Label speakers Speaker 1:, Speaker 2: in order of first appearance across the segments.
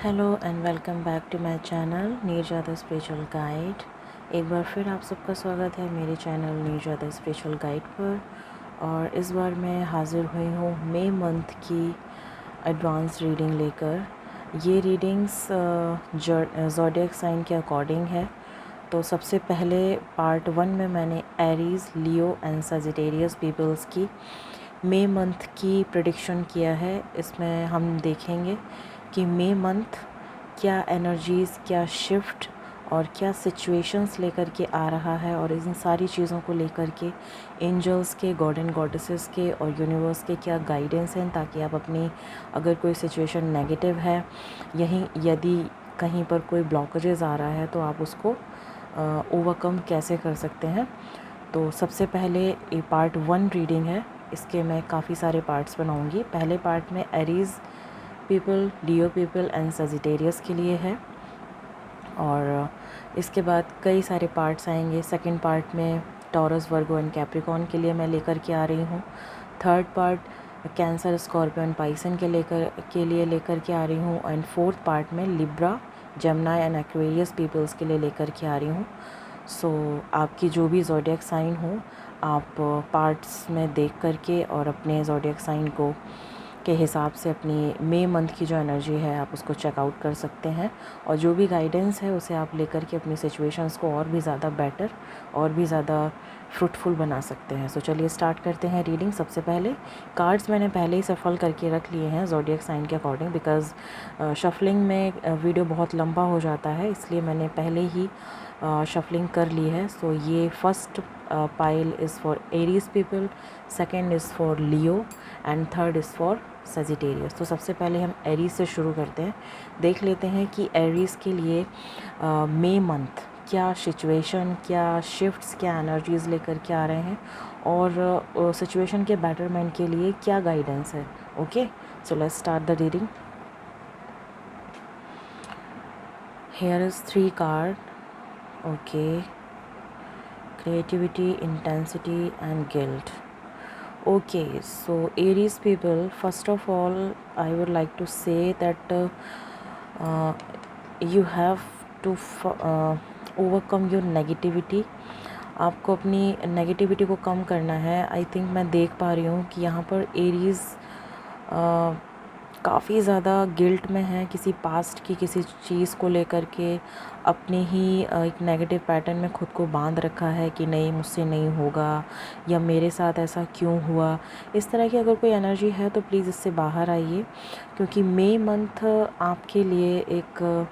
Speaker 1: Hello and welcome back to my channel Neerja spiritual guide. एक बार फिर आप सबका स्वागत है मेरे चैनल नीरजा स्पिरिचुअल गाइड पर। और इस बार मैं हाज़िर हुई हूँ मई मंथ की एडवांस रीडिंग लेकर। ये रीडिंग्स ज़ोडिएक साइन के अकॉर्डिंग है। तो सबसे पहले पार्ट 1 में मैंने Aries, Leo and Sagittarius peoples की मई मंथ की प्रेडिक्शन किया है। इसमें हम देखेंगे कि मई मंथ क्या एनर्जीज़, क्या शिफ्ट और क्या सिचुएशंस लेकर के आ रहा है, और इन सारी चीज़ों को लेकर के एंजल्स के, गॉड एंड गॉडेसेस के और यूनिवर्स के क्या गाइडेंस हैं, ताकि आप अपनी अगर कोई सिचुएशन नेगेटिव है, यहीं यदि कहीं पर कोई ब्लॉकेजेस आ रहा है तो आप उसको ओवरकम कैसे कर सकते हैं। तो सबसे पहले ये पार्ट 1 रीडिंग है। इसके मैं काफ़ी सारे पार्ट्स बनाऊंगी। पहले पार्ट में Aries people, Leo people and Sagittarius के लिए है, और इसके बाद कई सारे पार्ट्स आएंगे। सेकंड पार्ट में टॉरस, वर्गो एंड कैप्रिकॉर्न के लिए मैं लेकर के आ रही हूँ। Third part Cancer, Scorpio and Pisces के लिए लेकर के आ रही हूँ। एंड फोर्थ पार्ट में Libra, Gemini and Aquarius peoples के लिए लेकर के आ रही हूँ। सो आपकी जो भी ज़ोडिएक साइन हो, आप पार्ट्स में देख करके और अपने ज़ोडिएक साइन को के हिसाब से अपनी मई मंथ की जो एनर्जी है आप उसको चेकआउट कर सकते हैं, और जो भी गाइडेंस है उसे आप लेकर के अपनी सिचुएशंस को और भी ज़्यादा बेटर और भी ज़्यादा फ्रूटफुल बना सकते हैं। सो चलिए स्टार्ट करते हैं रीडिंग। सबसे पहले कार्ड्स मैंने पहले ही सफल करके रख लिए हैं ज़ोडिएक साइन के अकॉर्डिंग, बिकॉज़ शफलिंग में वीडियो बहुत लंबा हो जाता है, इसलिए मैंने पहले ही शफलिंग कर ली है। सो ये first pile is for Aries people, second is for Leo and third is for Sagittarius. तो सबसे पहले हम एरीज से शुरू करते हैं। देख लेते हैं कि एरीज के लिए मई मंथ क्या सिचुएशन, क्या शिफ्ट्स, क्या एनर्जीज़ लेकर के आ रहे हैं, और सिचुएशन के बेटरमेंट के लिए क्या गाइडेंस है। Okay, so let's start the reading. Here is 3 card. Okay, creativity, intensity and guilt. Okay, so Aries people, first of all I would like to say that uh, you have to overcome your negativity. आपको अपनी negativity को कम करना है। I think मैं देख पा रही हूँ कि यहाँ पर एरीज़ काफ़ी ज़्यादा गिल्ट में है किसी पास्ट की किसी चीज़ को लेकर के। अपने ही एक नेगेटिव पैटर्न में खुद को बांध रखा है कि नहीं, मुझसे नहीं होगा, या मेरे साथ ऐसा क्यों हुआ। इस तरह की अगर कोई एनर्जी है तो प्लीज़ इससे बाहर आइए, क्योंकि मई मंथ आपके लिए एक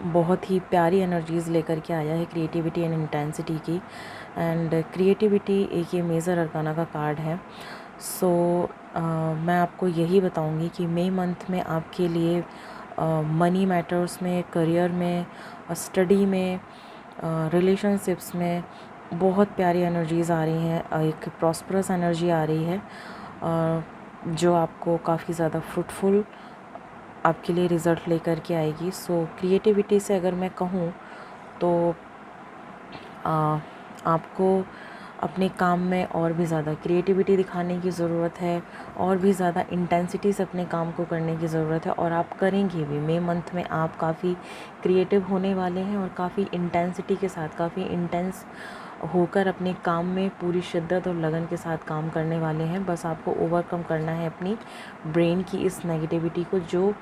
Speaker 1: बहुत ही प्यारी एनर्जीज़ लेकर के आया है, क्रिएटिविटी एंड इंटेंसिटी की। एंड क्रिएटिविटी एक ये मेजर अरकाना का कार्ड है। सो मैं आपको यही बताऊंगी कि मई मंथ में आपके लिए मनी मैटर्स में, करियर में, स्टडी में, रिलेशनशिप्स में बहुत प्यारी एनर्जीज़ आ रही हैं। एक प्रॉस्परस एनर्जी आ रही है जो आपको काफ़ी ज़्यादा फ्रूटफुल आपके लिए रिज़ल्ट लेकर के आएगी। सो क्रिएटिविटी से अगर मैं कहूँ तो आपको अपने काम में और भी ज़्यादा क्रिएटिविटी दिखाने की ज़रूरत है, और भी ज़्यादा इंटेंसिटी से अपने काम को करने की ज़रूरत है, और आप करेंगे भी। मई मंथ में आप काफ़ी क्रिएटिव होने वाले हैं और काफ़ी इंटेंसिटी के साथ, काफ़ी इंटेंस होकर अपने काम में पूरी शिद्दत और लगन के साथ काम करने वाले हैं। बस आपको ओवरकम करना है अपनी ब्रेन की इस नेगेटिविटी को, जो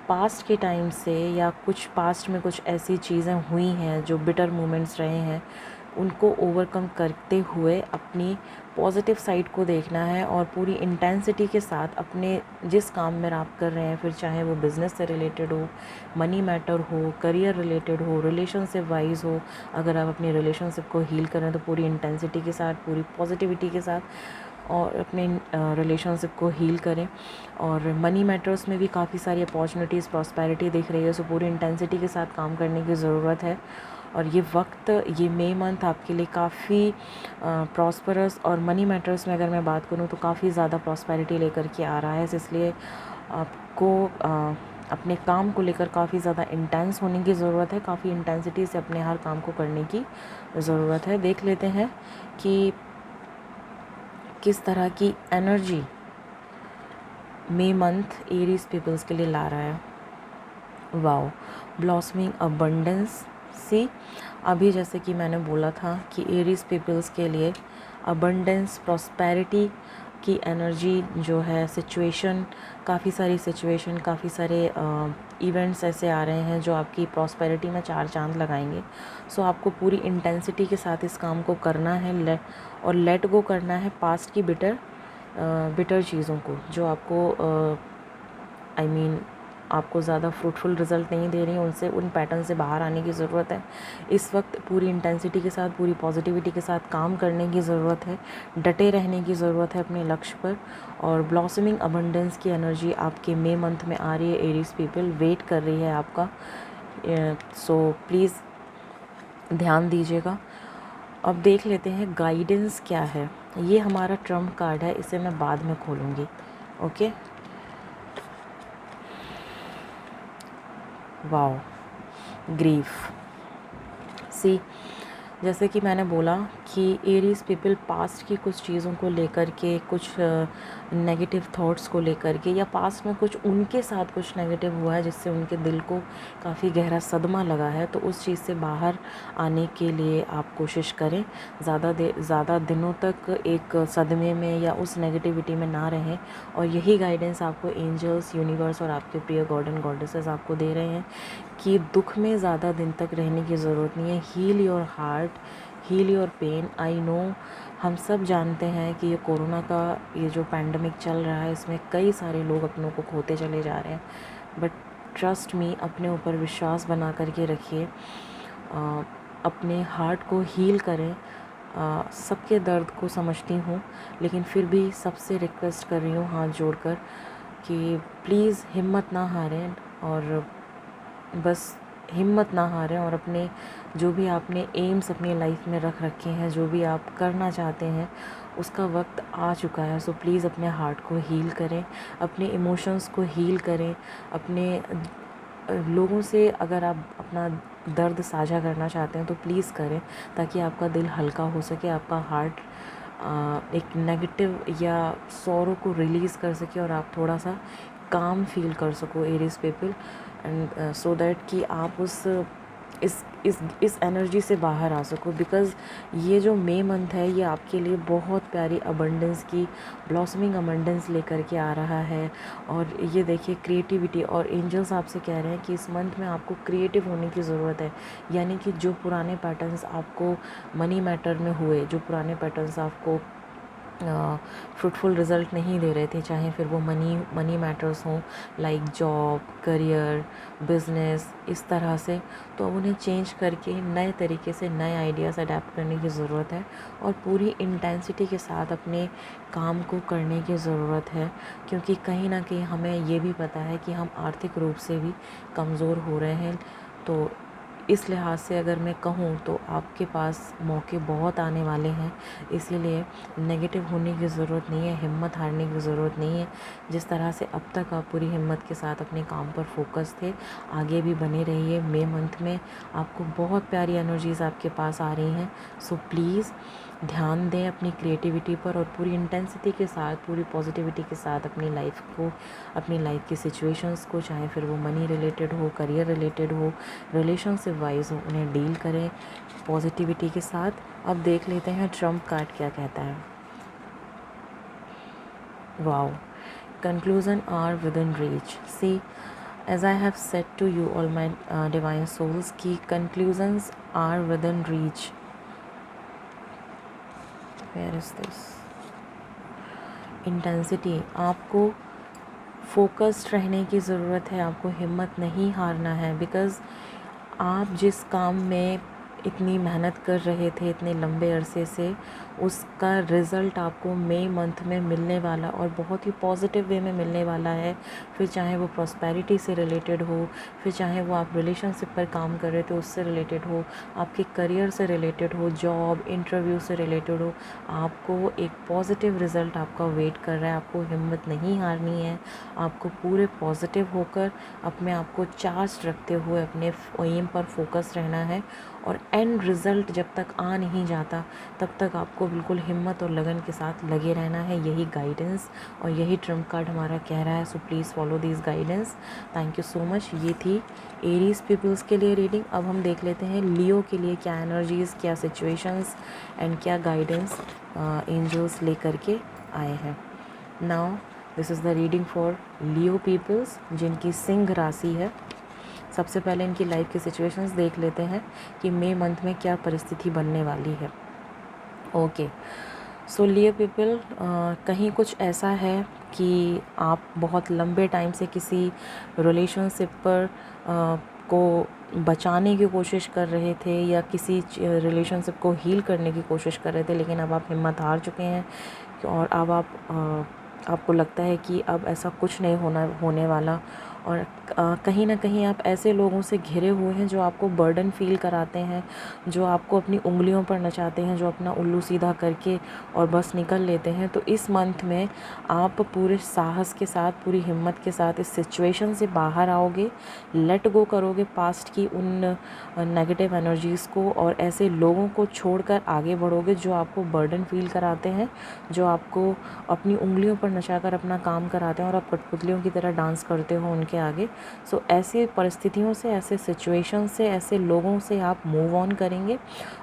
Speaker 1: पास्ट के टाइम से या कुछ पास्ट में कुछ ऐसी चीज़ें हुई हैं जो बिटर मोमेंट्स रहे हैं, उनको ओवरकम करते हुए अपनी पॉजिटिव साइड को देखना है, और पूरी इंटेंसिटी के साथ अपने जिस काम में आप कर रहे हैं, फिर चाहे वो बिज़नेस से रिलेटेड हो, मनी मैटर हो, करियर रिलेटेड हो, रिलेशनशिप वाइज हो। अगर आप अपनी रिलेशनशिप को हील करें तो पूरी इंटेंसिटी के साथ, पूरी पॉजिटिविटी के साथ और अपने रिलेशनशिप को हील करें। और मनी मैटर्स में भी काफ़ी सारी अपॉर्चुनिटीज़, प्रॉस्पेरिटी दिख रही है, सो पूरी इंटेंसिटी के साथ काम करने की ज़रूरत है। और ये वक्त, ये मई मंथ आपके लिए काफ़ी प्रॉस्परस, और मनी मैटर्स में अगर मैं बात करूँ तो काफ़ी ज़्यादा प्रॉस्पेरिटी लेकर के आ रहा है। इसलिए आपको अपने काम को लेकर काफ़ी ज़्यादा इंटेंस होने की ज़रूरत है, काफ़ी इंटेंसिटी से अपने हर काम को करने की ज़रूरत है। देख लेते हैं कि किस तरह की एनर्जी मई मंथ एरीज पीपल्स के लिए ला रहा है। Wow, blossoming abundance. सी, अभी जैसे कि मैंने बोला था कि एरीज पीपल्स के लिए अबंडेंस, प्रॉस्पेरिटी की एनर्जी जो है, सिचुएशन, काफ़ी सारे इवेंट्स ऐसे आ रहे हैं जो आपकी प्रॉस्पेरिटी में चार चांद लगाएंगे। सो आपको पूरी इंटेंसिटी के साथ इस काम को करना है और लेट गो करना है पास्ट की बिटर चीज़ों को जो आपको आपको ज़्यादा फ्रूटफुल रिज़ल्ट नहीं दे रही हैं, उनसे, उन पैटर्न से बाहर आने की ज़रूरत है। इस वक्त पूरी इंटेंसिटी के साथ, पूरी पॉजिटिविटी के साथ काम करने की ज़रूरत है, डटे रहने की ज़रूरत है अपने लक्ष्य पर। और ब्लॉसमिंग अबंडेंस की एनर्जी आपके मई मंथ में आ रही है। एरीज पीपल वेट कर रही है आपका, सो प्लीज़ ध्यान दीजिएगा। अब देख लेते हैं गाइडेंस क्या है। ये हमारा ट्रम्प कार्ड है, इसे मैं बाद में खोलूँगी। Okay, wow, grief. सी, जैसे कि मैंने बोला कि एरीज पीपल पास्ट की कुछ चीज़ों को लेकर के, कुछ नेगेटिव थॉट्स को लेकर के, या पास्ट में कुछ उनके साथ कुछ नेगेटिव हुआ है जिससे उनके दिल को काफ़ी गहरा सदमा लगा है, तो उस चीज़ से बाहर आने के लिए आप कोशिश करें। ज़्यादा दिनों तक एक सदमे में या उस नेगेटिविटी में ना रहें। और यही गाइडेंस आपको एंजल्स, यूनिवर्स और आपके प्रिय गॉड एंड गॉडेसेस आपको दे रहे हैं कि दुख में ज़्यादा दिन तक रहने की ज़रूरत नहीं है। Heal your heart, heal your pain. I know, हम सब जानते हैं कि ये कोरोना का ये जो पैंडमिक चल रहा है, इसमें कई सारे लोग अपनों को खोते चले जा रहे हैं। बट ट्रस्ट मी, अपने ऊपर विश्वास बना करके रखिए, अपने हार्ट को हील करें। सबके दर्द को समझती हूँ, लेकिन फिर भी सबसे रिक्वेस्ट कर रही हूँ हाथ जोड़कर कि प्लीज़ हिम्मत ना हारें, और बस हिम्मत ना हारें, और अपने जो भी आपने एम्स अपनी लाइफ में रख रखे हैं, जो भी आप करना चाहते हैं, उसका वक्त आ चुका है। सो प्लीज़ अपने हार्ट को हील करें, अपने इमोशंस को हील करें। अपने लोगों से अगर आप अपना दर्द साझा करना चाहते हैं तो प्लीज़ करें, ताकि आपका दिल हल्का हो सके, आपका हार्ट एक नेगेटिव या सॉरो को रिलीज़ कर सके, और आप थोड़ा सा काम फील कर सको Aries people, and so that कि आप इस एनर्जी से बाहर आ सको। बिकॉज़ ये जो मई मंथ है, ये आपके लिए बहुत प्यारी अबंडेंस की, ब्लॉसमिंग अबंडेंस लेकर के आ रहा है। और ये देखिए, क्रिएटिविटी, और एंजल्स आपसे कह रहे हैं कि इस मंथ में आपको क्रिएटिव होने की ज़रूरत है। यानी कि जो पुराने पैटर्न्स आपको मनी मैटर में हुए, जो पुराने पैटर्न्स आपको फ्रूटफुल रिज़ल्ट नहीं दे रहे थे, चाहे फिर वो मनी मैटर्स हों, लाइक जॉब, करियर, बिज़नेस, इस तरह से, तो अब उन्हें चेंज करके नए तरीके से नए आइडियाज़ अडेप्ट करने की ज़रूरत है, और पूरी इंटेंसिटी के साथ अपने काम को करने की ज़रूरत है। क्योंकि कहीं ना कहीं हमें ये भी पता है कि हम आर्थिक रूप से भी कमज़ोर हो रहे हैं। तो इस लिहाज से अगर मैं कहूँ तो आपके पास मौके बहुत आने वाले हैं, इसीलिए नेगेटिव होने की ज़रूरत नहीं है, हिम्मत हारने की ज़रूरत नहीं है। जिस तरह से अब तक आप पूरी हिम्मत के साथ अपने काम पर फोकस थे, आगे भी बने रहिए। मई मंथ में आपको बहुत प्यारी एनर्जीज़ आपके पास आ रही हैं। सो प्लीज़ ध्यान दें अपनी क्रिएटिविटी पर, और पूरी इंटेंसिटी के साथ, पूरी पॉजिटिविटी के साथ अपनी लाइफ को, अपनी लाइफ की सिचुएशंस को, चाहे फिर वो मनी रिलेटेड हो, करियर रिलेटेड हो, रिलेशनशिप वाइज हो, उन्हें डील करें पॉजिटिविटी के साथ। अब देख लेते हैं ट्रम्प कार्ड क्या कहता है। Wow, conclusion are within reach. See, as I have said to you, all my divine souls, कि conclusions are within reach. Where is this? Intensity, आपको फोकस्ड रहने की ज़रूरत है, आपको हिम्मत नहीं हारना है। बिकॉज़ आप जिस काम में इतनी मेहनत कर रहे थे इतने लंबे अरसे से, उसका रिज़ल्ट आपको मई मंथ में मिलने वाला, और बहुत ही पॉजिटिव वे में मिलने वाला है। फिर चाहे वो प्रॉस्पेरिटी से रिलेटेड हो, फिर चाहे वो आप रिलेशनशिप पर काम कर रहे थे उससे रिलेटेड हो, आपके करियर से रिलेटेड हो, जॉब इंटरव्यू से रिलेटेड हो, आपको एक पॉजिटिव रिज़ल्ट आपका वेट कर रहा है। आपको हिम्मत नहीं हारनी है, आपको पूरे पॉजिटिव होकर अपने आप को चार्ज रखते हुए अपने एम पर फोकस रहना है, और एंड रिज़ल्ट जब तक आ नहीं जाता तब तक आपको बिल्कुल हिम्मत और लगन के साथ लगे रहना है। यही गाइडेंस और यही ट्रम्प कार्ड हमारा कह रहा है। So please follow this guidance. Thank you so much. ये थी एरीज पीपल्स के लिए रीडिंग। अब हम देख लेते हैं लियो के लिए क्या एनर्जीज़, क्या सिचुएशंस एंड क्या गाइडेंस एंजल्स लेकर के आए हैं। Now this is the reading for Leo peoples जिनकी सिंह राशि है। सबसे पहले इनकी लाइफ की सिचुएशंस देख लेते हैं कि मई मंथ में क्या परिस्थिति बनने वाली है। ओके, सो लियो पीपल, कहीं कुछ ऐसा है कि आप बहुत लंबे टाइम से किसी रिलेशनशिप पर को बचाने की कोशिश कर रहे थे या किसी रिलेशनशिप को हील करने की कोशिश कर रहे थे, लेकिन अब आप हिम्मत हार चुके हैं और अब आपको लगता है कि अब ऐसा कुछ नहीं होने वाला। और कहीं ना कहीं आप ऐसे लोगों से घिरे हुए हैं जो आपको बर्डन फील कराते हैं, जो आपको अपनी उंगलियों पर नचाते हैं, जो अपना उल्लू सीधा करके और बस निकल लेते हैं। तो इस मंथ में आप पूरे साहस के साथ, पूरी हिम्मत के साथ इस सिचुएशन से बाहर आओगे, लेट गो करोगे पास्ट की उन नेगेटिव एनर्जीज़ को और ऐसे लोगों को छोड़कर आगे बढ़ोगे जो आपको बर्डन फील कराते हैं, जो आपको अपनी उंगलियों पर नचाकर अपना काम कराते हैं और आप कठपुतलियों की तरह डांस करते हो उनके आगे। सो ऐसी परिस्थितियों से, ऐसे सिचुएशन से, ऐसे लोगों से आप मूव ऑन करेंगे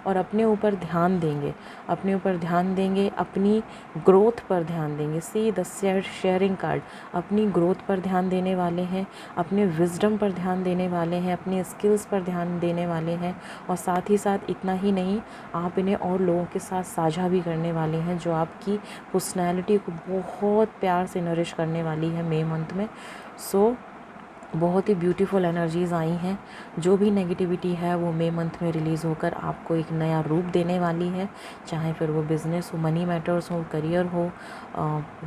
Speaker 1: और अपने ऊपर ध्यान देंगे, अपनी ग्रोथ पर ध्यान देंगे। सी द शेयरिंग कार्ड, अपनी ग्रोथ पर ध्यान देने वाले हैं, अपने विजडम पर ध्यान देने वाले हैं, अपनी स्किल्स पर ध्यान देने वाले हैं और साथ ही साथ इतना ही नहीं, आप इन्हें और लोगों के साथ साझा भी करने वाले हैं जो आपकी पर्सनैलिटी को बहुत प्यार से नरिश करने वाली है मई मंथ में। सो बहुत ही ब्यूटीफुल एनर्जीज़ आई हैं। जो भी नेगेटिविटी है वो मई मंथ में रिलीज़ होकर आपको एक नया रूप देने वाली है, चाहे फिर वो बिज़नेस हो, मनी मैटर्स हो, करियर हो,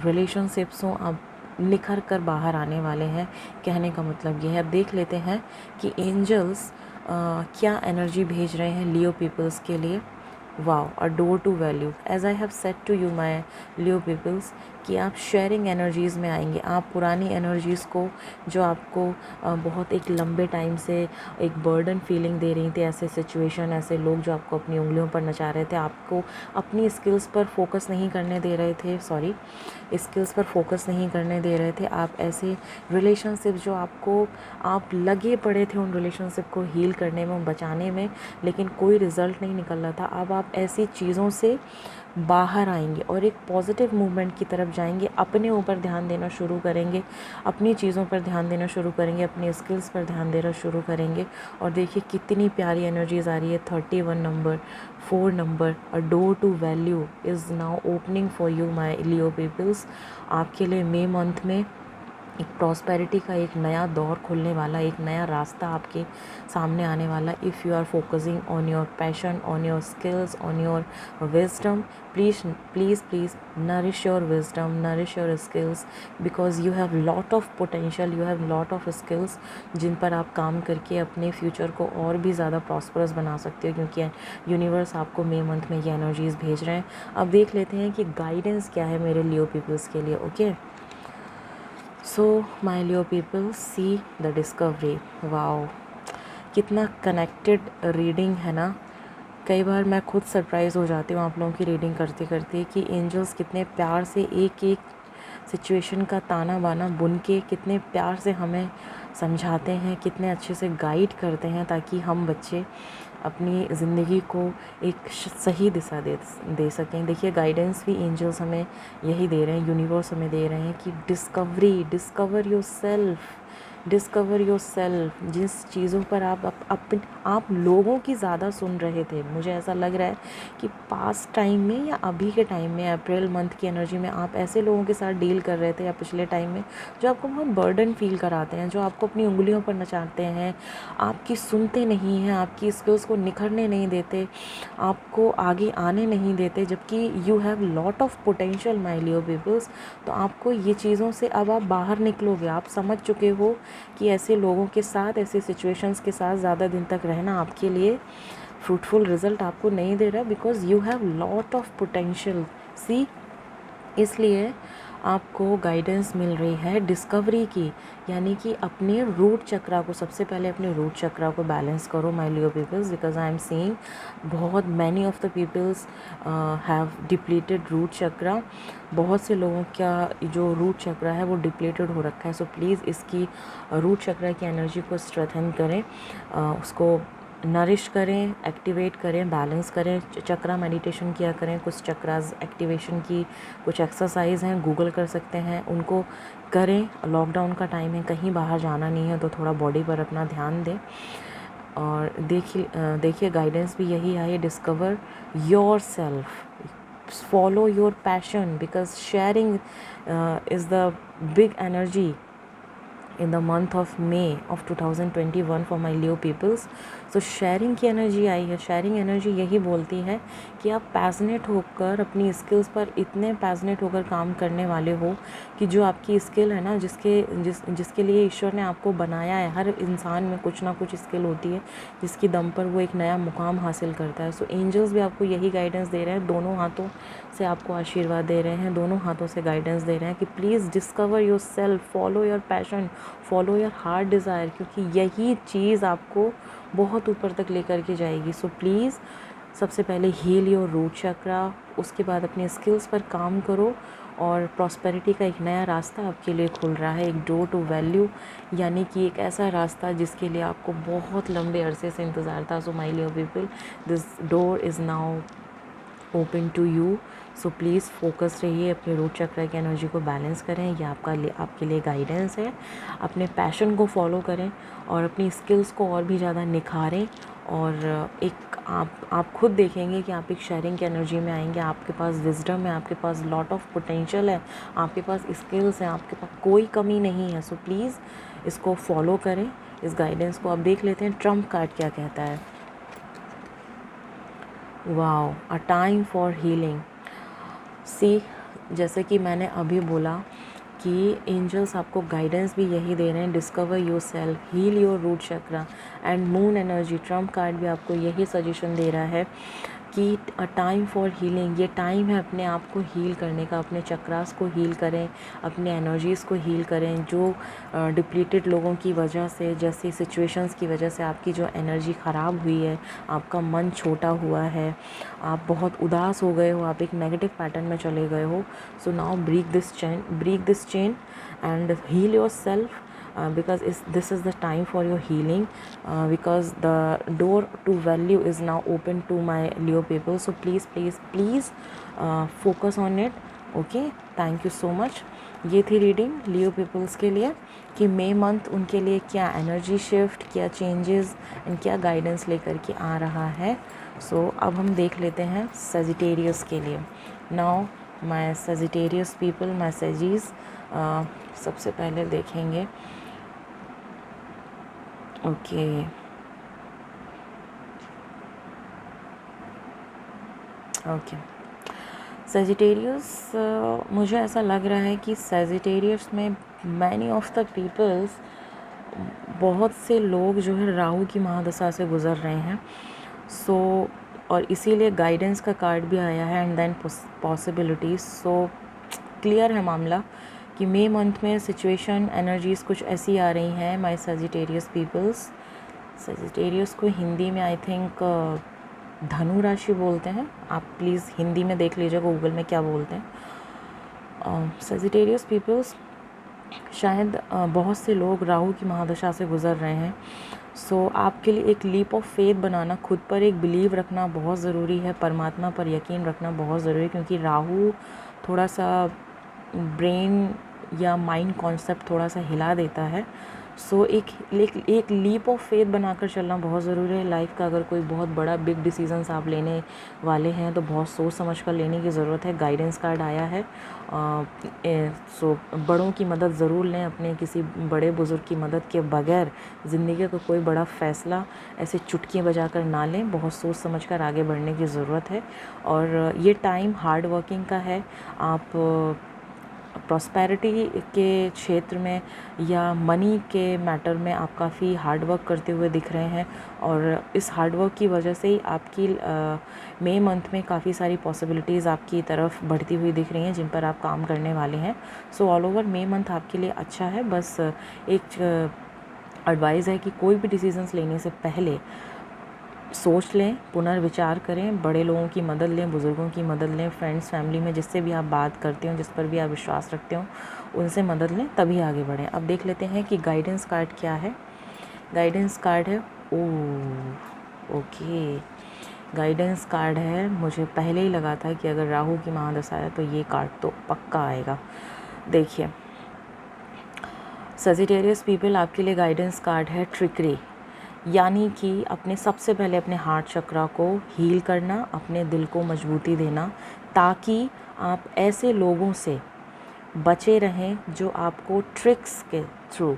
Speaker 1: रिलेशनशिप्स हो, आप निखर कर बाहर आने वाले हैं। कहने का मतलब ये है। अब देख लेते हैं कि एंजल्स क्या एनर्जी भेज रहे हैं लियो पीपल्स के लिए। Wow, a door to value. As I have said to you my Leo peoples कि आप शेयरिंग एनर्जीज़ में आएंगे। आप पुरानी एनर्जीज़ को जो आपको बहुत एक लंबे टाइम से एक बर्डन फीलिंग दे रही थी, ऐसे सिचुएशन, ऐसे लोग जो आपको अपनी उंगलियों पर नचा रहे थे, आपको अपनी स्किल्स पर फोकस नहीं करने दे रहे थे, स्किल्स पर फोकस नहीं करने दे रहे थे। आप ऐसे रिलेशनशिप जो आप लगे पड़े थे उन रिलेशनशिप को हील करने में, बचाने में, लेकिन कोई रिज़ल्ट नहीं निकल रहा था। अब आप ऐसी चीज़ों से बाहर आएंगे और एक पॉजिटिव मूवमेंट की तरफ जाएंगे। अपने ऊपर ध्यान देना शुरू करेंगे, अपनी चीज़ों पर ध्यान देना शुरू करेंगे, अपनी स्किल्स पर ध्यान देना शुरू करेंगे। और देखिए कितनी प्यारी एनर्जीज आ रही है। 31 नंबर, 4 नंबर, a door to value is now opening for you my Leo peoples. आपके लिए मई मंथ में एक प्रॉस्पेरिटी का एक नया दौर खुलने वाला, एक नया रास्ता आपके सामने आने वाला। If you are focusing on your passion, on your skills, on your wisdom, please please please nourish your wisdom, nourish your skills, because you have lot of potential, you have lot of skills जिन पर आप काम करके अपने future को और भी ज़्यादा प्रॉस्परस बना सकते हो, क्योंकि यूनिवर्स आपको मई मंथ में ये एनर्जीज़ भेज रहे हैं। अब देख लेते हैं कि गाइडेंस क्या है मेरे लियो पीपल्स के लिए। Okay, so my Leo people, see the discovery. Wow, कितना कनेक्टेड रीडिंग है ना। कई बार मैं खुद सरप्राइज़ हो जाती हूँ आप लोगों की रीडिंग करते करते कि एंजल्स कितने प्यार से एक एक सिचुएशन का ताना बाना बुन के कितने प्यार से हमें समझाते हैं, कितने अच्छे से गाइड करते हैं ताकि हम बच्चे अपनी ज़िंदगी को एक सही दिशा दे सकें। देखिए गाइडेंस भी एंजल्स हमें यही दे रहे हैं, यूनिवर्स हमें दे रहे हैं कि डिस्कवर योर सेल्फ। जिस चीज़ों पर आप लोगों की ज़्यादा सुन रहे थे, मुझे ऐसा लग रहा है कि पास्ट टाइम में या अभी के टाइम में, अप्रैल मंथ की एनर्जी में आप ऐसे लोगों के साथ डील कर रहे थे या पिछले टाइम में जो आपको बहुत बर्डन फील कराते हैं, जो आपको अपनी उंगलियों पर नचाते हैं, आपकी सुनते नहीं हैं, आपकी स्किल्स को निखरने नहीं देते, आपको आगे आने नहीं देते, जबकि you have lot of potential my Leo peoples. तो आपको ये चीज़ों से अब आप बाहर निकलोगे। आप समझ चुके हो कि ऐसे लोगों के साथ, ऐसे सिचुएशंस के साथ ज़्यादा दिन तक रहना आपके लिए फ्रूटफुल रिज़ल्ट आपको नहीं दे रहा, because you have lot of potential. See, इसलिए आपको गाइडेंस मिल रही है डिस्कवरी की, यानी कि अपने रूट चक्रा को, सबसे पहले अपने रूट चक्रा को बैलेंस करो my Leo peoples, because I am seeing बहुत many of the peoples have depleted root chakra. बहुत से लोगों का जो रूट चक्रा है वो डिप्लीटेड हो रखा है। सो प्लीज़ इसकी रूट चक्रा की एनर्जी को स्ट्रेंथन करें, उसको नरिश करें, एक्टिवेट करें, बैलेंस करें। चक्रा मेडिटेशन किया करें, कुछ चक्रास एक्टिवेशन की कुछ एक्सरसाइज हैं, गूगल कर सकते हैं, उनको करें। लॉकडाउन का टाइम है, कहीं बाहर जाना नहीं है, तो थोड़ा बॉडी पर अपना ध्यान दें। और देखिए गाइडेंस भी यही है, discover your self, follow your passion, because sharing is the big energy in the month of May of 2021 for my Leo peoples. So sharing की एनर्जी आई है। शेयरिंग एनर्जी यही बोलती है कि आप पैशनेट होकर अपनी स्किल्स पर इतने पैशनेट होकर काम करने वाले हो कि जो आपकी स्किल है ना, जिसके लिए ईश्वर ने आपको बनाया है, हर इंसान में कुछ ना कुछ स्किल होती है जिसकी दम पर वो एक नया मुकाम हासिल करता है। सो एंजल्स भी आपको यही गाइडेंस दे रहे हैं, दोनों हाथों से आपको आशीर्वाद दे रहे हैं, दोनों हाथों से गाइडेंस दे रहे हैं कि please discover your self, follow your passion, follow your heart desire, क्योंकि यही चीज़ आपको बहुत ऊपर तक लेकर के जाएगी। सो प्लीज़ सबसे पहले हील योर रूट चक्रा, उसके बाद अपने स्किल्स पर काम करो और प्रॉस्पेरिटी का एक नया रास्ता आपके लिए खुल रहा है, एक डोर टू वैल्यू, यानी कि एक ऐसा रास्ता जिसके लिए आपको बहुत लंबे अरसे से इंतज़ार था। So my Leo people, this door is now open to you. So please focus रहिए, अपने रूट चक्र की एनर्जी को बैलेंस करें, ये आपके लिए गाइडेंस है। अपने पैशन को फॉलो करें और अपनी स्किल्स को और भी ज़्यादा निखारें। और एक आप खुद देखेंगे कि आप एक शेयरिंग की एनर्जी में आएंगे, आपके पास विजडम है, आपके पास लॉट ऑफ पोटेंशियल है, आपके पास स्किल्स हैं, आपके पास कोई कमी नहीं है। सो प्लीज़ इसको फॉलो करें, इस गाइडेंस को। आप देख लेते हैं ट्रम्प कार्ड क्या कहता है। Wow, a time for healing. See, जैसे कि मैंने अभी बोला कि एंजल्स आपको गाइडेंस भी यही दे रहे हैं, discover your self, heal your root chakra and moon energy. Trump card भी आपको यही सजेशन दे रहा है कि अ टाइम फॉर हीलिंग, ये टाइम है अपने आप को हील करने का, अपने चक्रास को हील करें, अपने एनर्जीज़ को हील करें। जो डिप्लीटेड लोगों की वजह से, जैसी सिचुएशंस की वजह से आपकी जो एनर्जी ख़राब हुई है, आपका मन छोटा हुआ है, आप बहुत उदास हो गए हो, आप एक नेगेटिव पैटर्न में चले गए हो। So now break this chain and heal your self, because this is the time for your healing, because the door to value is now open to my Leo people. So please focus on it. Okay, thank you so much. ये थी reading लियो peoples के लिए कि May month उनके लिए क्या energy shift, क्या changes and क्या गाइडेंस लेकर के आ रहा है। सो अब हम देख लेते हैं सेजिटेरियस के लिए। Now my Sagittarius people, my Sagis, सबसे पहले देखेंगे। ओके, सेजिटेरियस, मुझे ऐसा लग रहा है कि सेजिटेरियस में मैनी ऑफ द पीपल्स, बहुत से लोग जो है राहु की महादशा से गुज़र रहे हैं। सो और इसीलिए गाइडेंस का कार्ड भी आया है and then possibilities. So clear है मामला कि मई मंथ में सिचुएशन एनर्जीज़ कुछ ऐसी आ रही हैं माय सेजिटेरियस पीपल्स। सेजिटेरियस को हिंदी में आई थिंक धनु राशि बोलते हैं, आप प्लीज़ हिंदी में देख लीजिएगा गूगल में क्या बोलते हैं। सेजिटेरियस पीपल्स, शायद बहुत से लोग राहु की महादशा से गुज़र रहे हैं। सो आपके लिए एक लीप ऑफ फेथ बनाना, खुद पर एक बिलीव रखना बहुत ज़रूरी है, परमात्मा पर यकीन रखना बहुत ज़रूरी है, क्योंकि राहु थोड़ा सा ब्रेन या माइंड कॉन्सेप्ट थोड़ा सा हिला देता है। सो एक लीप ऑफ फेथ बनाकर चलना बहुत ज़रूरी है लाइफ का। अगर कोई बहुत बड़ा बिग डिसीजंस आप लेने वाले हैं तो बहुत सोच समझ कर लेने की ज़रूरत है। गाइडेंस कार्ड आया है, सो बड़ों की मदद ज़रूर लें, अपने किसी बड़े बुज़ुर्ग की मदद के बगैर ज़िंदगी का कोई बड़ा फ़ैसला ऐसे चुटकियाँ बजाकर ना लें, बहुत सोच समझ कर आगे बढ़ने की ज़रूरत है। और ये टाइम हार्ड वर्किंग का है, आप प्रॉस्पेरिटी के क्षेत्र में या मनी के मैटर में आप काफ़ी हार्ड वर्क करते हुए दिख रहे हैं, और इस हार्ड वर्क की वजह से ही आपकी मई मंथ में काफ़ी सारी पॉसिबिलिटीज़ आपकी तरफ बढ़ती हुई दिख रही हैं जिन पर आप काम करने वाले हैं। सो ऑल ओवर मई मंथ आपके लिए अच्छा है। बस एक एडवाइस है कि कोई भी डिसीजंस लेने से पहले सोच लें, पुनर्विचार करें, बड़े लोगों की मदद लें, बुज़ुर्गों की मदद लें, फ्रेंड्स फैमिली में जिससे भी आप बात करते हो, जिस पर भी आप विश्वास रखते हो, उनसे मदद लें, तभी आगे बढ़ें। अब देख लेते हैं कि गाइडेंस कार्ड क्या है। गाइडेंस कार्ड है ओके, गाइडेंस कार्ड है। मुझे पहले ही लगा था कि अगर राहु की महादशा है तो ये कार्ड तो पक्का आएगा। देखिए सजिटेरियस पीपल, आपके लिए गाइडेंस कार्ड है ट्रिकरी, यानी कि अपने सबसे पहले अपने हार्ट चक्रा को हील करना, अपने दिल को मजबूती देना, ताकि आप ऐसे लोगों से बचे रहें जो आपको ट्रिक्स के थ्रू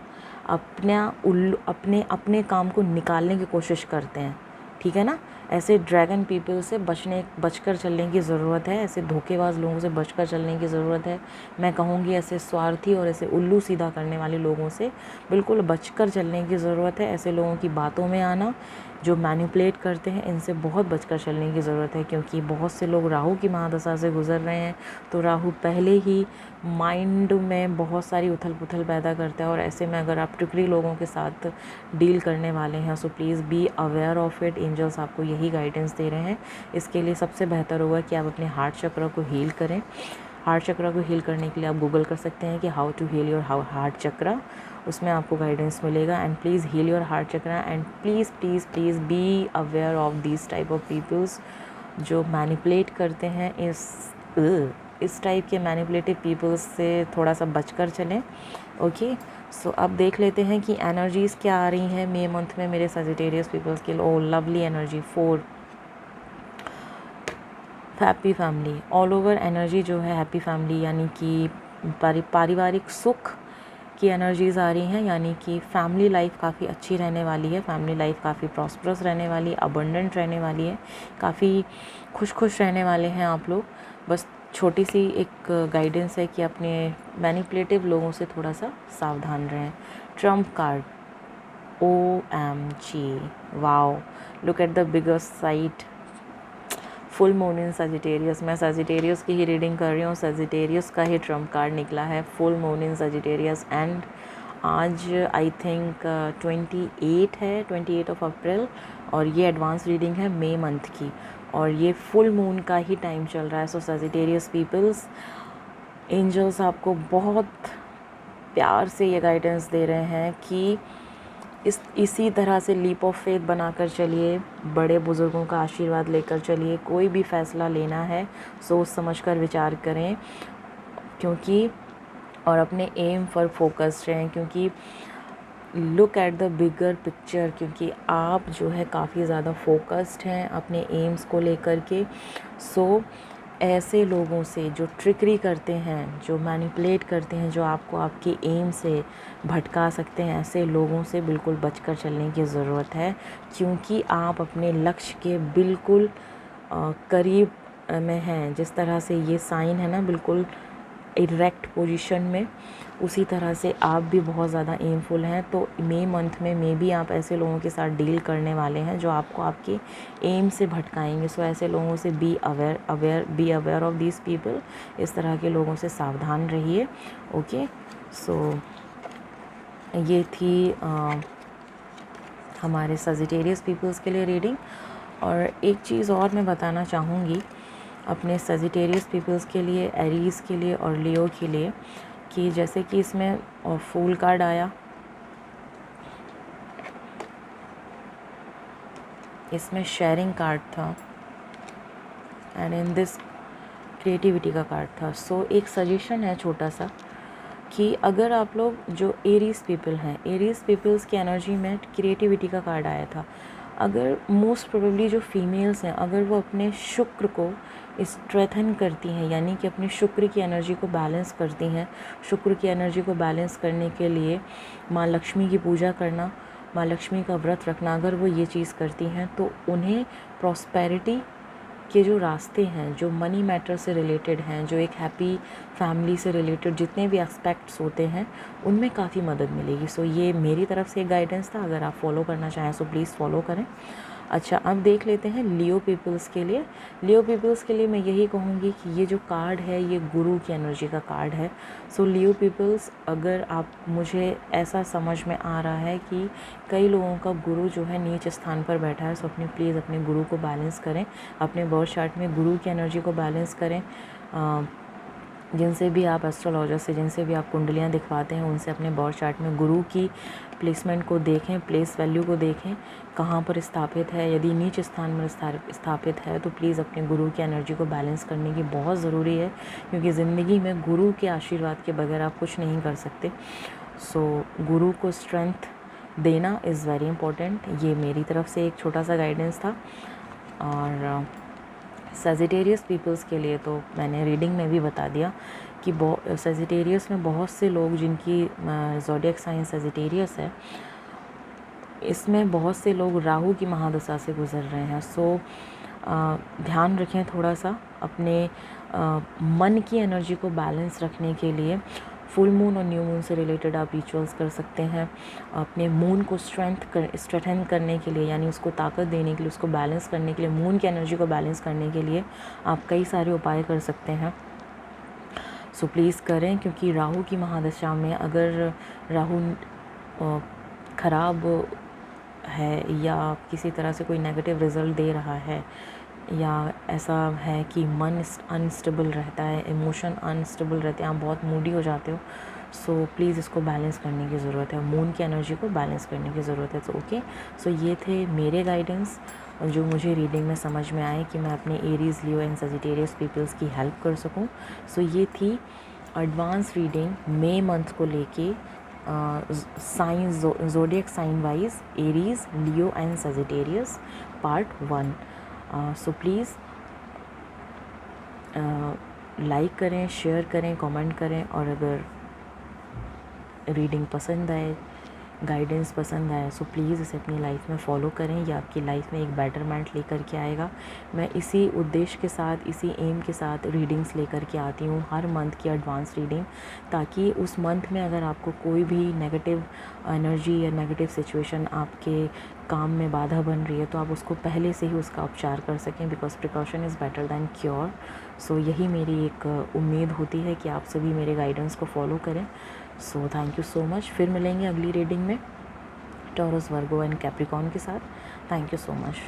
Speaker 1: अपने काम को निकालने की कोशिश करते हैं, ठीक है ना। ऐसे ड्रैगन पीपल से बचकर चलने की ज़रूरत है, ऐसे धोखेबाज लोगों से बचकर चलने की ज़रूरत है। मैं कहूँगी ऐसे स्वार्थी और ऐसे उल्लू सीधा करने वाले लोगों से बिल्कुल बचकर चलने की ज़रूरत है। ऐसे लोगों की बातों में आना जो मैनिपुलेट करते हैं, इनसे बहुत बचकर चलने की ज़रूरत है, क्योंकि बहुत से लोग राहु की महादशा से गुजर रहे हैं। तो राहु पहले ही माइंड में बहुत सारी उथल पुथल पैदा करता है, और ऐसे में अगर आप ट्रिकरी लोगों के साथ डील करने वाले हैं so please be aware of it. Angels आपको यही गाइडेंस दे रहे हैं। इसके लिए सबसे बेहतर होगा कि आप अपने हार्ट चक्र को हील करें। हार्ट चक्र को हील करने के लिए आप गूगल कर सकते हैं कि how to heal your heart chakra, उसमें आपको गाइडेंस मिलेगा। And please heal your heart chakra, and please please please be aware of this type of peoples जो मैनिपुलेट करते हैं। इस टाइप के मैनिपुलेटिव पीपल्स से थोड़ा सा बचकर चलें। ओके, सो अब देख लेते हैं कि एनर्जीज़ क्या आ रही हैं मई मंथ में मेरे सजिटेरियस पीपल्स के लिए। Oh lovely energy 4, happy family, all over energy जो है हैप्पी फैमिली, यानी कि पारिवारिक सुख की एनर्जीज़ आ रही हैं, यानी कि फैमिली लाइफ काफ़ी अच्छी रहने वाली है, फैमिली लाइफ काफ़ी प्रॉस्परस रहने वाली है, अबंडेंट रहने वाली है, काफ़ी खुश रहने वाले हैं आप लोग। बस छोटी सी एक गाइडेंस है कि अपने मैनिपुलेटिव लोगों से थोड़ा सा सावधान रहें। Trump card, OMG, wow, look at the biggest site, full moon in Sagittarius. मैं सजिटेरियस की ही रीडिंग कर रही हूँ, सजिटेरियस का ही ट्रम्प कार्ड निकला है, full moon in Sagittarius. And आज आई थिंक 28 है, 28 ऑफ अप्रैल, और ये एडवांस रीडिंग है मई मंथ की, और ये फुल मून का ही टाइम चल रहा है। सो सजिटेरियस पीपल्स, एंजल्स आपको बहुत प्यार से ये गाइडेंस दे रहे हैं कि इसी तरह से लीप ऑफ फेथ बनाकर चलिए, बड़े बुज़ुर्गों का आशीर्वाद लेकर चलिए। कोई भी फ़ैसला लेना है सोच समझकर विचार करें, क्योंकि और अपने एम पर फोकस्ड रहें, क्योंकि look at the bigger picture, क्योंकि आप जो है काफ़ी ज़्यादा फोकस्ड हैं अपने एम्स को लेकर के। सो ऐसे लोगों से जो ट्रिकरी करते हैं, जो मैनिपुलेट करते हैं, जो आपको आपके एम से भटका सकते हैं, ऐसे लोगों से बिल्कुल बचकर चलने की ज़रूरत है, क्योंकि आप अपने लक्ष्य के बिल्कुल करीब में हैं। जिस तरह से ये साइन है ना बिल्कुल इरेक्ट पोजीशन में, उसी तरह से आप भी बहुत ज़्यादा एमफुल हैं। तो मई मंथ में भी आप ऐसे लोगों के साथ डील करने वाले हैं जो आपको आपके एम से भटकाएंगे। सो ऐसे लोगों से B aware of this people. इस तरह के लोगों से सावधान रहिए। ओके, सो ये थी हमारे सजिटेरियस पीपल्स के लिए रीडिंग। और एक चीज़ और मैं बताना चाहूँगी अपने सजिटेरियस पीपल्स के लिए, एरीज़ के लिए और लियो के लिए, कि जैसे कि इसमें फूल कार्ड आया, इसमें शेयरिंग कार्ड था, एंड इन दिस क्रिएटिविटी का कार्ड था। सो एक सजेशन है छोटा सा कि अगर आप लोग जो एरीज़ पीपल हैं, एरीज़ पीपल्स की एनर्जी में क्रिएटिविटी का कार्ड आया था। अगर मोस्ट प्रोबेबली जो फीमेल्स हैं, अगर वो अपने शुक्र को स्ट्रेथन करती हैं, यानी कि अपने शुक्र की एनर्जी को बैलेंस करती हैं, शुक्र की एनर्जी को बैलेंस करने के लिए माँ लक्ष्मी की पूजा करना, माँ लक्ष्मी का व्रत रखना, अगर वो ये चीज़ करती हैं तो उन्हें प्रॉस्पेरिटी के जो रास्ते हैं, जो मनी मैटर से रिलेटेड हैं, जो एक हैप्पी फैमिली से रिलेटेड जितने भी एस्पेक्ट्स होते हैं, उनमें काफ़ी मदद मिलेगी। सो ये मेरी तरफ से एक गाइडेंस था। अगर आप फॉलो करना चाहें सो प्लीज़ फॉलो करें। अच्छा, अब देख लेते हैं लियो पीपल्स के लिए। लियो पीपल्स के लिए मैं यही कहूँगी कि ये जो कार्ड है ये गुरु की एनर्जी का कार्ड है। सो लियो पीपल्स, अगर आप, मुझे ऐसा समझ में आ रहा है कि कई लोगों का गुरु जो है नीच स्थान पर बैठा है। सो प्लीज़ अपने गुरु को बैलेंस करें, अपने बर्थ चार्ट में गुरु की एनर्जी को बैलेंस करें। जिनसे भी आप एस्ट्रोलॉजर से, जिनसे भी आप कुंडलियाँ दिखवाते हैं, उनसे अपने बर्थ चार्ट में गुरु की प्लेसमेंट को देखें, प्लेस वैल्यू को देखें, कहाँ पर स्थापित है। यदि नीच स्थान में स्थापित है तो प्लीज़ अपने गुरु की एनर्जी को बैलेंस करने की बहुत ज़रूरी है, क्योंकि ज़िंदगी में गुरु के आशीर्वाद के बगैर आप कुछ नहीं कर सकते। सो गुरु को स्ट्रेंथ देना इज़ वेरी इंपॉर्टेंट। ये मेरी तरफ से एक छोटा सा गाइडेंस था। और सेजिटेरियस पीपल्स के लिए तो मैंने रीडिंग में भी बता दिया कि सेजिटेरियस में बहुत से लोग जिनकी ज़ोडिएक साइन सेजिटेरियस है, इसमें बहुत से लोग राहु की महादशा से गुज़र रहे हैं। सो ध्यान रखें थोड़ा सा अपने मन की एनर्जी को बैलेंस रखने के लिए। फुल मून और न्यू मून से रिलेटेड आप रिचुअल्स कर सकते हैं। अपने मून को स्ट्रेंथन करने के लिए, यानी उसको ताकत देने के लिए, उसको बैलेंस करने के लिए, मून की एनर्जी को बैलेंस करने के लिए आप कई सारे उपाय कर सकते हैं। सो प्लीज़ करें, क्योंकि राहु की महादशा में अगर राहु ख़राब है या किसी तरह से कोई नेगेटिव रिज़ल्ट दे रहा है, या ऐसा है कि मन अनस्टेबल रहता है, इमोशन अनस्टेबल रहते हैं, आप बहुत मूडी हो जाते हो, सो प्लीज़ इसको बैलेंस करने की ज़रूरत है, मून की एनर्जी को बैलेंस करने की ज़रूरत है। तो ओके, सो ये थे मेरे गाइडेंस जो मुझे रीडिंग में समझ में आए कि मैं अपने Aries, Leo and Sagittarius peoples की हेल्प कर सकूं। सो ये थी एडवांस रीडिंग मई मंथ को लेके, sign zodiac sign wise Aries, Leo and Sagittarius part 1। So please like करें, शेयर करें, कमेंट करें, और अगर रीडिंग पसंद आए, गाइडेंस पसंद आए, सो प्लीज़ इसे अपनी लाइफ में फ़ॉलो करें। ये आपकी लाइफ में एक बेटरमेंट लेकर के आएगा। मैं इसी उद्देश्य के साथ, इसी एम के साथ रीडिंग्स लेकर के आती हूँ, हर मंथ की एडवांस रीडिंग, ताकि उस मंथ में अगर आपको कोई भी नेगेटिव एनर्जी या नेगेटिव सिचुएशन आपके काम में बाधा बन रही है तो आप उसको पहले से ही उसका उपचार कर सकें, because precaution is better than cure. So यही मेरी एक उम्मीद होती है कि आप सभी मेरे गाइडेंस को फॉलो करें। So thank you so much. फिर मिलेंगे अगली रीडिंग में टॉरस, वर्गो एंड कैप्रिकॉर्न के साथ। Thank you so much.